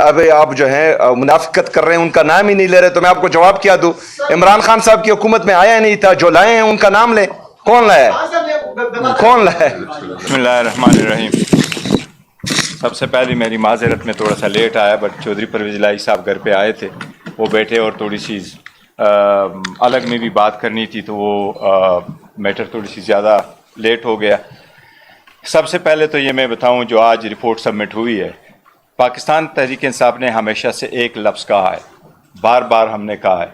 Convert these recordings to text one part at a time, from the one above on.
ابھی آپ جو ہیں منافقت کر رہے ہیں، ان کا نام ہی نہیں لے رہے، تو میں آپ کو جواب کیا دوں؟ عمران خان صاحب کی حکومت میں آیا نہیں تھا، جو لائے ہیں ان کا نام لیں۔ کون لایا ہے؟ کون لایا ہے؟ بسم اللہ الرحمن الرحیم۔ سب سے پہلے میری معذرت میں تھوڑا سا لیٹ آیا، بٹ چودھری پرویز الہی صاحب گھر پہ آئے تھے، وہ بیٹھے اور تھوڑی سی الگ میں بھی بات کرنی تھی، تو وہ میٹر تھوڑی سی زیادہ لیٹ ہو گیا۔ سب سے پہلے تو یہ میں بتاؤں، جو آج رپورٹ سبمٹ ہوئی ہے، پاکستان تحریک انصاف نے ہمیشہ سے ایک لفظ کہا ہے، بار بار ہم نے کہا ہے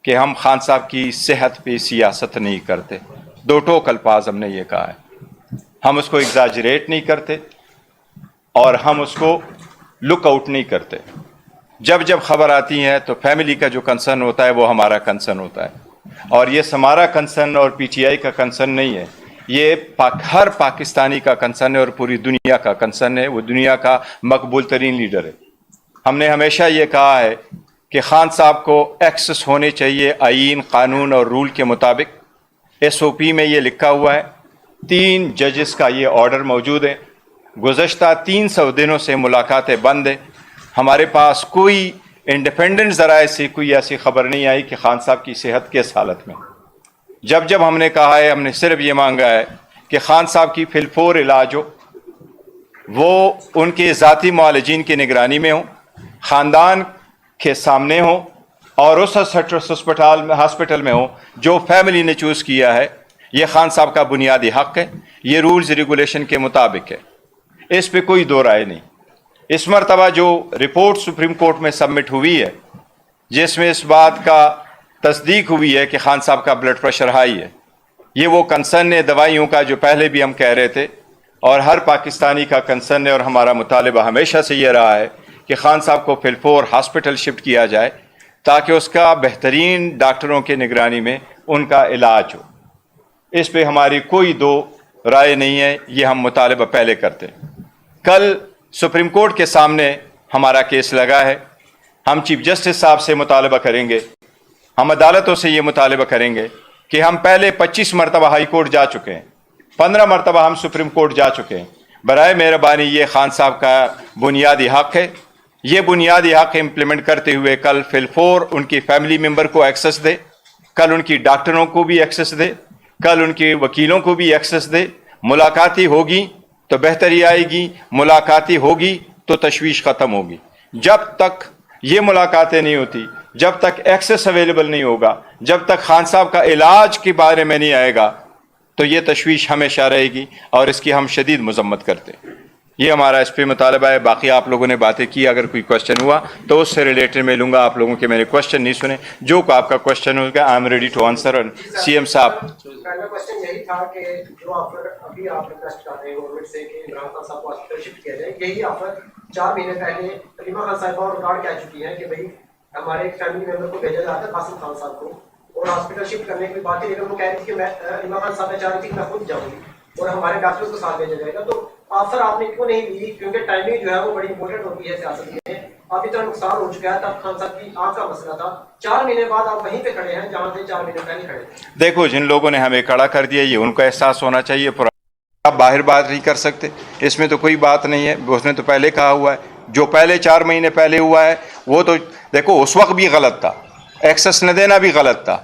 کہ ہم خان صاحب کی صحت پہ سیاست نہیں کرتے۔ دو ٹوک الفاظ ہم نے یہ کہا ہے، ہم اس کو ایگزاجریٹ نہیں کرتے اور ہم اس کو لک آؤٹ نہیں کرتے۔ جب جب خبر آتی ہے تو فیملی کا جو کنسرن ہوتا ہے وہ ہمارا کنسرن ہوتا ہے، اور یہ ہمارا کنسرن اور پی ٹی آئی کا کنسرن نہیں ہے، یہ ہر پاکستانی کا کنسرن ہے اور پوری دنیا کا کنسرن ہے۔ وہ دنیا کا مقبول ترین لیڈر ہے۔ ہم نے ہمیشہ یہ کہا ہے کہ خان صاحب کو ایکسس ہونے چاہیے آئین، قانون اور رول کے مطابق۔ ایس او پی میں یہ لکھا ہوا ہے، 3 ججز کا یہ آرڈر موجود ہے۔ گزشتہ 300 دنوں سے ملاقاتیں بند ہیں۔ ہمارے پاس کوئی انڈیپینڈنٹ ذرائع سے کوئی ایسی خبر نہیں آئی کہ خان صاحب کی صحت کس حالت میں۔ جب جب ہم نے کہا ہے، ہم نے صرف یہ مانگا ہے کہ خان صاحب کی فی الفور علاج ہو، وہ ان کے ذاتی معالجین کی نگرانی میں ہوں، خاندان کے سامنے ہوں، اور اس ہاسپٹل میں ہوں جو فیملی نے چوز کیا ہے۔ یہ خان صاحب کا بنیادی حق ہے، یہ رولز ریگولیشن کے مطابق ہے، اس پہ کوئی دو رائے نہیں۔ اس مرتبہ جو رپورٹ سپریم کورٹ میں سبمٹ ہوئی ہے، جس میں اس بات کا تصدیق ہوئی ہے کہ خان صاحب کا بلڈ پریشر ہائی ہے، یہ وہ کنسرن ہے دوائیوں کا جو پہلے بھی ہم کہہ رہے تھے، اور ہر پاکستانی کا کنسرن ہے، اور ہمارا مطالبہ ہمیشہ سے یہ رہا ہے کہ خان صاحب کو فی الفور ہاسپٹل شفٹ کیا جائے تاکہ اس کا بہترین ڈاکٹروں کے نگرانی میں ان کا علاج ہو۔ اس پہ ہماری کوئی دو رائے نہیں ہے، یہ ہم مطالبہ پہلے کرتے ہیں۔ کل سپریم کورٹ کے سامنے ہمارا کیس لگا ہے، ہم چیف جسٹس صاحب سے مطالبہ کریں گے، ہم عدالتوں سے یہ مطالبہ کریں گے کہ ہم پہلے 25 مرتبہ ہائی کورٹ جا چکے ہیں، 15 مرتبہ ہم سپریم کورٹ جا چکے ہیں۔ برائے مہربانی یہ خان صاحب کا بنیادی حق ہے، یہ بنیادی حق امپلیمنٹ کرتے ہوئے کل فی الفور ان کی فیملی ممبر کو ایکسس دے، کل ان کی ڈاکٹروں کو بھی ایکسس دے، کل ان کے وکیلوں کو بھی ایکسس دے۔ ملاقاتی ہوگی تو بہتری آئے گی، ملاقاتی ہوگی تو تشویش ختم ہوگی۔ جب تک یہ ملاقاتیں نہیں ہوتی، جب تک ایکسس اویلیبل نہیں ہوگا، جب تک خان صاحب کا علاج کے بارے میں نہیں آئے گا، تو یہ تشویش ہمیشہ رہے گی، اور اس کی ہم شدید مذمت کرتے ہیں۔ یہ ہمارا اس پہ مطالبہ ہے۔ باقی آپ لوگوں نے باتیں کی، اگر کوئی کوشچن ہوا تو اس سے ریلیٹڈ میں لوں گا۔ آپ لوگوں کے میرے کوشچن نہیں سنے، جو آپ کا کوشچن ہوگا I am ready to answer. C M صاحب، پہلا کوشچن یہی تھا کہ جو آفر ابھی آپ ریکویسٹ کر رہے ہیں گورنمنٹ سے کہ عمران خان صاحب کو ہاسپٹل شفٹ کیا جائے، یہی آفر 4 مہینے پہلے علیمہ خان صاحبہ اور ریکارڈ کہہ چکی ہیں کہ بھائی ہمارے ایک فیملی ممبر کو بھیجا جاتا ہے قاسم خان صاحب کو، اور ہاسپٹل شفٹ کرنے کی بات ہے، لیکن وہ کہہ رہی تھی کہ میں علیمہ خان صاحب نے چاہ رہی تھی کہ میں خود جاؤں گی اور ہمارے ڈاکٹر کو ساتھ بھیجا جائے گا۔ تو آفر آپ نے کیوں نہیں لی؟ کیونکہ ٹائمنگ جو ہے وہ بڑی امپورٹنٹ ہوتی ہے سیاست میں۔ اب اتنا نقصان ہو چکا ہے، تب خان صاحب کی آنکھ کا مسئلہ تھا، 4 مہینے بعد آپ وہیں پہ کھڑے ہیں جہاں سے 4 مہینے پہلے کھڑے تھے۔ دیکھو، جن لوگوں نے ہمیں کھڑا کر دیا، یہ ان کا احساس ہونا چاہیے۔ آپ باہر بات نہیں کر سکتے، اس میں تو کوئی بات نہیں ہے، اس نے تو پہلے کہا ہوا ہے۔ جو پہلے 4 مہینے پہلے ہوا ہے وہ تو دیکھو اس وقت بھی غلط تھا، ایکسس نہ دینا بھی غلط تھا۔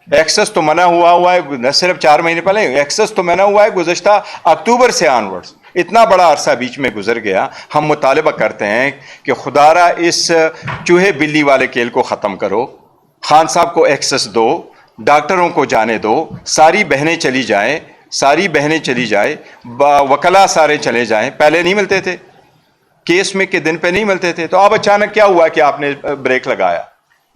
ایکسس تو منع ہوا ہے، نہ صرف 4 مہینے پہلے، ایکسس تو منع ہوا ہے گزشتہ اکتوبر سے آنورڈز۔ اتنا بڑا عرصہ بیچ میں گزر گیا۔ ہم مطالبہ کرتے ہیں کہ خدارا اس چوہے بلی والے کھیل کو ختم کرو، خان صاحب کو ایکسس دو، ڈاکٹروں کو جانے دو، ساری بہنیں چلی جائیں، وکلا سارے چلے جائیں۔ پہلے نہیں ملتے تھے، کیس میں کے دن پہ نہیں ملتے تھے، تو اب اچانک کیا ہوا کہ آپ نے بریک لگایا؟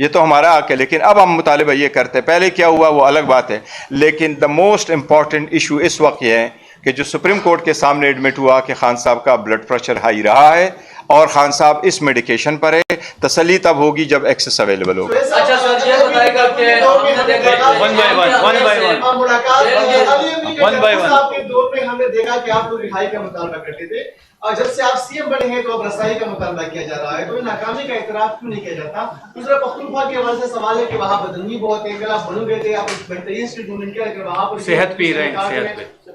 یہ تو ہمارا حق ہے، لیکن اب ہم مطالبہ یہ کرتے ہیں، پہلے کیا ہوا وہ الگ بات ہے، لیکن دا موسٹ امپورٹنٹ ایشو اس وقت یہ ہے کہ جو سپریم کورٹ کے سامنے ایڈمٹ ہوا کہ خان صاحب کا بلڈ پریشر ہائی رہا ہے اور خان صاحب اس میڈیکیشن پر ہے۔ تسلی تب ہوگی جب ایکسس اویلیبل ہوگا۔ اچھا سر، یہ بتائے گا کہ ون بائی ون آپ کے دور میں ہم نے دیکھا کہ آپ رہائی کا مطالبہ کرتے تھے، اور جب سے آپ سی ایم بنے ہیں تو اب رسائی کا مطالبہ کیا جا رہا ہے، تو ناکامی کا اعتراف کیوں نہیں کیا جاتا؟ دوسرا پختونخوا کے حوالے سے سوال ہے کہ وہاں بدنگی بہت ہے، اگر آپ بنو گئے تھے، آپ بہترین اسٹریٹ موومنٹ کیا، وہاں پر صحت پی رہے ہیں، صحت پہ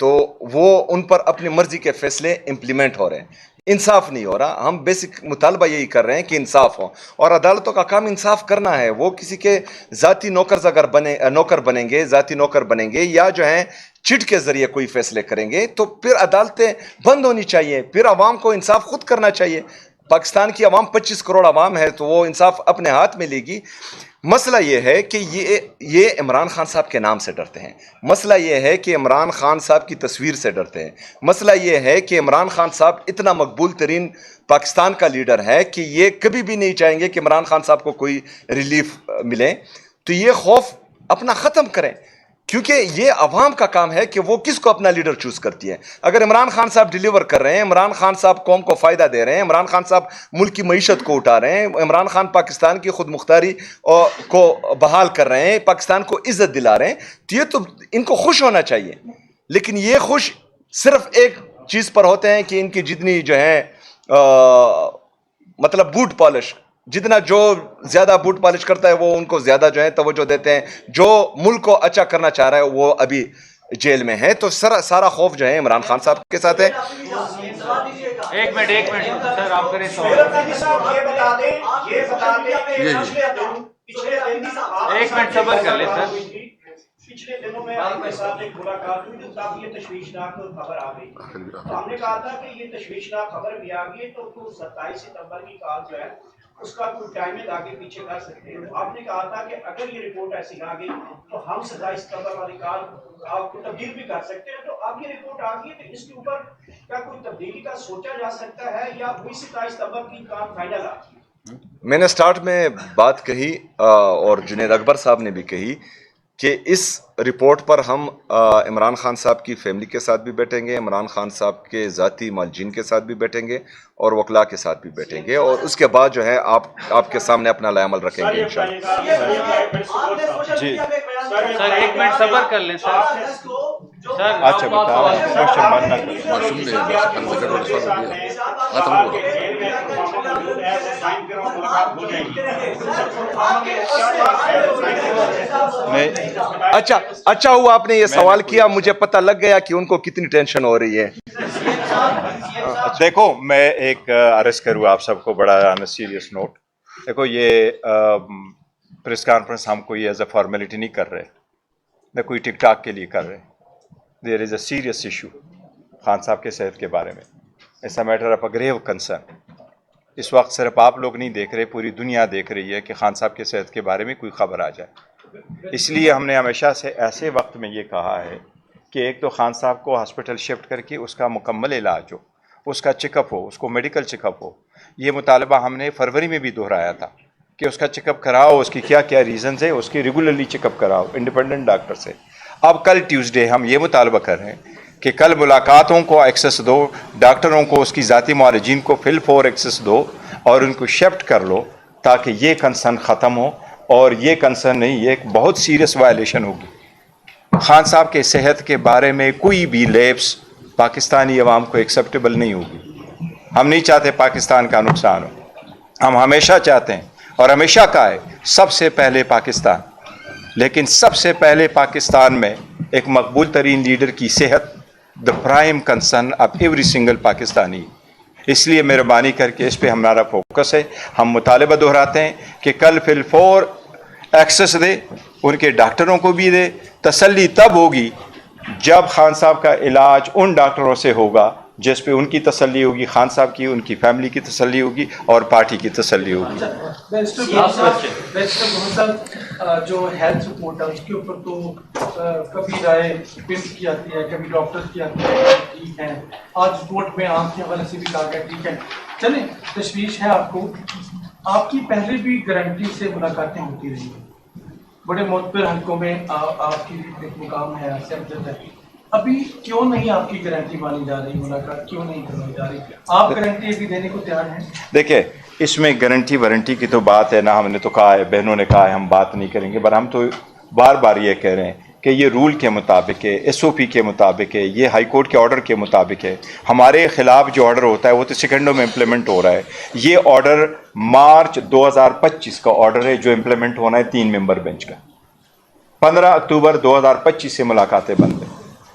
تو وہ ان پر اپنی مرضی کے فیصلے امپلیمنٹ ہو رہے ہیں. انصاف نہیں ہو رہا. ہم بیسک مطالبہ یہی کر رہے ہیں کہ انصاف ہو, اور عدالتوں کا کام انصاف کرنا ہے. وہ کسی کے ذاتی نوکر بنیں گے, ذاتی نوکر بنیں گے, یا جو ہیں چٹ کے ذریعے کوئی فیصلے کریں گے, تو پھر عدالتیں بند ہونی چاہیے. پھر عوام کو انصاف خود کرنا چاہیے. پاکستان کی عوام 25 کروڑ عوام ہے, تو وہ انصاف اپنے ہاتھ میں لے گی. مسئلہ یہ ہے کہ یہ عمران خان صاحب کے نام سے ڈرتے ہیں. مسئلہ یہ ہے کہ عمران خان صاحب کی تصویر سے ڈرتے ہیں. مسئلہ یہ ہے کہ عمران خان صاحب اتنا مقبول ترین پاکستان کا لیڈر ہے کہ یہ کبھی بھی نہیں چاہیں گے کہ عمران خان صاحب کو کوئی ریلیف ملے. تو یہ خوف اپنا ختم کریں, کیونکہ یہ عوام کا کام ہے کہ وہ کس کو اپنا لیڈر چوز کرتی ہے. اگر عمران خان صاحب ڈیلیور کر رہے ہیں, عمران خان صاحب قوم کو فائدہ دے رہے ہیں, عمران خان صاحب ملک کی معیشت کو اٹھا رہے ہیں, عمران خان پاکستان کی خود مختاری کو بحال کر رہے ہیں, پاکستان کو عزت دلا رہے ہیں, تو یہ تو ان کو خوش ہونا چاہیے. لیکن یہ خوش صرف ایک چیز پر ہوتے ہیں کہ ان کی جتنی جو ہے مطلب بوٹ پالش, جتنا جو زیادہ بوٹ پالش کرتا ہے وہ ان کو زیادہ جو ہے توجہ دیتے ہیں. جو ملک کو اچھا کرنا چاہ رہا ہے وہ ابھی جیل میں ہے. تو سارا خوف جو ہے عمران خان صاحب کے ساتھ ہے. ایک منٹ سر, آپ کریں سوال. ایک منٹ صبر کر لیں سر. پچھلے دنوں میں آپ کے ساتھ ایک ملاقات ہوئی تو کافی یہ تشویشناک خبر آ گئی. تو ہم نے کہا تھا کہ یہ تشویشناک خبر بھی آ گئی تو 27 ستمبر کی کال جو ہے اس کا کوئی ٹائمنگ آگے پیچھے کر سکتے ہیں. آپ نے کہا تھا کہ اگر یہ رپورٹ ایسی آ گئی تو ہم 27 ستمبر والی کال آپ کو تبدیل بھی کر سکتے ہیں. تو اب یہ رپورٹ آ گئی تو اس کے اوپر کیا کوئی تبدیلی کا سوچا جا سکتا ہے یا وہی 27 ستمبر کی کام فائنل آ گئی؟ میں نے سٹارٹ میں بات کہی اور جنید اکبر صاحب نے بھی کہی کہ اس رپورٹ پر ہم عمران خان صاحب کی فیملی کے ساتھ بھی بیٹھیں گے, عمران خان صاحب کے ذاتی مالجین کے ساتھ بھی بیٹھیں گے, اور وکلاء کے ساتھ بھی بیٹھیں گے, اور اس کے بعد جو ہے آپ کے سامنے اپنا لائے عمل رکھیں گے انشاءاللہ. جی سر, ایک منٹ صبر کر لیں سر. سر اچھا بتاؤ. اچھا ہوا آپ نے یہ سوال کیا, مجھے پتہ لگ گیا کہ ان کو کتنی ٹینشن ہو رہی ہے. دیکھو میں ایک عرض کروں آپ سب کو بڑا آن سیریس نوٹ. دیکھو یہ پریس کانفرنس ہم کوئی ایز اے فارمیلٹی نہیں کر رہے, نہ کوئی ٹک ٹاک کے لیے کر رہے. دیر از اے سیریس ایشو خان صاحب کے صحت کے بارے میں. ایسا میٹر آف اے گریو کنسرن. اس وقت صرف آپ لوگ نہیں دیکھ رہے, پوری دنیا دیکھ رہی ہے کہ خان صاحب کے صحت کے بارے میں کوئی خبر آ جائے. اس لیے ہم نے ہمیشہ سے ایسے وقت میں یہ کہا ہے کہ ایک تو خان صاحب کو ہاسپٹل شفٹ کر کے اس کا مکمل علاج ہو, اس کا چیک اپ ہو, اس کو میڈیکل چیک اپ ہو. یہ مطالبہ ہم نے فروری میں بھی دہرایا تھا کہ اس کا چیک اپ کراؤ, اس کی کیا کیا ریزنز ہیں, اس کی ریگولرلی چیک اپ کراؤ انڈیپینڈنٹ ڈاکٹر سے. اب کل ٹیوزڈے ہم یہ مطالبہ کر رہے ہیں کہ کل ملاقاتوں کو ایکسس دو, ڈاکٹروں کو اس کی ذاتی معالجین کو فل فور ایکسس دو اور ان کو شفٹ کر لو, تاکہ یہ کنسرن ختم ہو. اور یہ کنسرن نہیں, یہ ایک بہت سیریس وائلیشن ہوگی. خان صاحب کے صحت کے بارے میں کوئی بھی لیپس پاکستانی عوام کو ایکسیپٹیبل نہیں ہوگی. ہم نہیں چاہتے پاکستان کا نقصان ہو. ہم ہمیشہ چاہتے ہیں اور ہمیشہ کہا ہے سب سے پہلے پاکستان. لیکن سب سے پہلے پاکستان میں ایک مقبول ترین لیڈر کی صحت دا prime concern of every single Pakistani. اس لیے مہربانی کر کے اس پہ ہمارا فوکس ہے. ہم مطالبہ دہراتے ہیں کہ کل فل فور ایکسس دے, ان کے ڈاکٹروں کو بھی دے. تسلی تب ہوگی جب خان صاحب کا علاج ان ڈاکٹروں سے ہوگا جس پہ ان کی تسلی ہوگی, خان صاحب کی, ان کی فیملی کی تسلی ہوگی اور پارٹی کی تسلی ہوگی. جو ہیلتھ رپورٹ ہے اس کے اوپر تو کبھی رائے پنس کی آتی ہے, کبھی ڈاکٹر کی آتی ہے ٹھیک ہے, آج رپورٹ میں آپ کے حوالے سے بھی کہا گیا ٹھیک ہے. چلیں تشویش ہے آپ کو, آپ کی پہلے بھی گارنٹی سے ملاقاتیں ہوتی رہی ہیں, بڑے معتبر حلقوں میں آپ کی ایک مقام ہے, سمجھت ہے. ابھی کیوں نہیں آپ کی گارنٹی مانی جا رہی, ملاقات کیوں نہیں کروائی جا رہی؟ آپ گارنٹی ابھی دینے کو تیار ہیں؟ دیکھیں اس میں گارنٹی وارنٹی کی تو بات ہے نا, ہم نے تو کہا ہے, بہنوں نے کہا ہے ہم بات نہیں کریں گے, پر ہم تو بار بار یہ کہہ رہے ہیں کہ یہ رول کے مطابق ہے, ایس او پی کے مطابق ہے, یہ ہائی کورٹ کے آرڈر کے مطابق ہے. ہمارے خلاف جو آرڈر ہوتا ہے وہ تو سیکنڈوں میں امپلیمنٹ ہو رہا ہے. یہ آرڈر مارچ 2025 کا آرڈر ہے جو امپلیمنٹ ہونا ہے 3 ممبر بینچ کا. 15 اکتوبر 2025 سے ملاقاتیں بند ہیں.